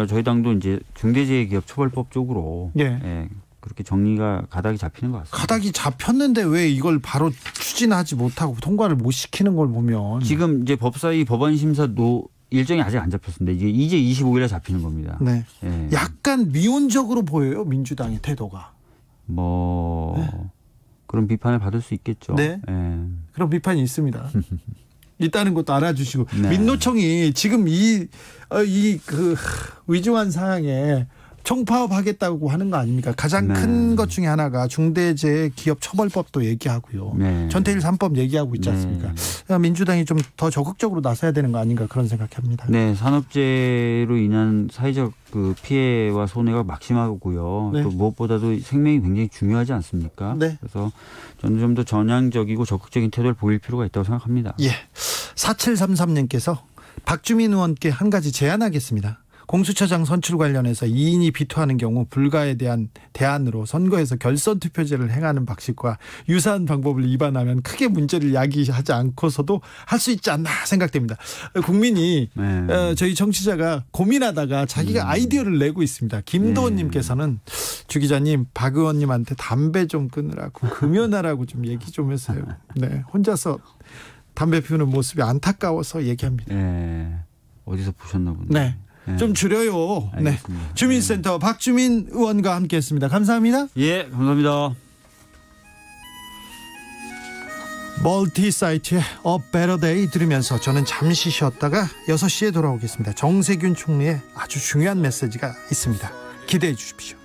저희 당도 이제 중대재해기업처벌법 쪽으로 예. 그렇게 정리가 가닥이 잡히는 것 같습니다. 가닥이 잡혔는데 왜 이걸 바로 추진하지 못하고 통과를 못 시키는 걸 보면 지금 이제 법사위 법안 심사 일정이 아직 안 잡혔습니다. 이제 25일에 잡히는 겁니다. 네. 예. 약간 미온적으로 보여요, 민주당의 태도가. 그런 비판을 받을 수 있겠죠. 네. 예. 그런 비판이 있습니다. 있다는 것도 알아주시고 네. 민노총이 지금 이 위중한 사항에 총파업하겠다고 하는 거 아닙니까? 가장 네. 큰 것 중에 하나가 중대재해기업처벌법도 얘기하고요. 네. 전태일 3법 얘기하고 있지 않습니까? 민주당이 좀 더 적극적으로 나서야 되는 거 아닌가 그런 생각합니다. 네, 산업재해로 인한 사회적 그 피해와 손해가 막심하고요. 네. 또 무엇보다도 생명이 굉장히 중요하지 않습니까? 네. 그래서 저는 좀 더 전향적이고 적극적인 태도를 보일 필요가 있다고 생각합니다. 예. 4733님께서 박주민 의원께 한 가지 제안하겠습니다. 공수처장 선출 관련해서 2인이 비토하는 경우 불가에 대한 대안으로 선거에서 결선 투표제를 행하는 방식과 유사한 방법을 위반하면 크게 문제를 야기하지 않고서도 할 수 있지 않나 생각됩니다. 국민이 저희 정치자가 고민하다가 자기가 아이디어를 내고 있습니다. 김도원님께서는 주 기자님 박 의원님한테 담배 좀 끊으라고 금연하라고 좀 얘기 좀 해서요. 네, 혼자서 담배 피우는 모습이 안타까워서 얘기합니다. 네, 어디서 보셨나 보네. 네. 좀 줄여요. 네. 주민센터 박주민 의원과 함께했습니다. 감사합니다. 예, 감사합니다. 멀티사이트의 A Better Day 들으면서 저는 잠시 쉬었다가 6시에 돌아오겠습니다. 정세균 총리의 아주 중요한 메시지가 있습니다. 기대해 주십시오.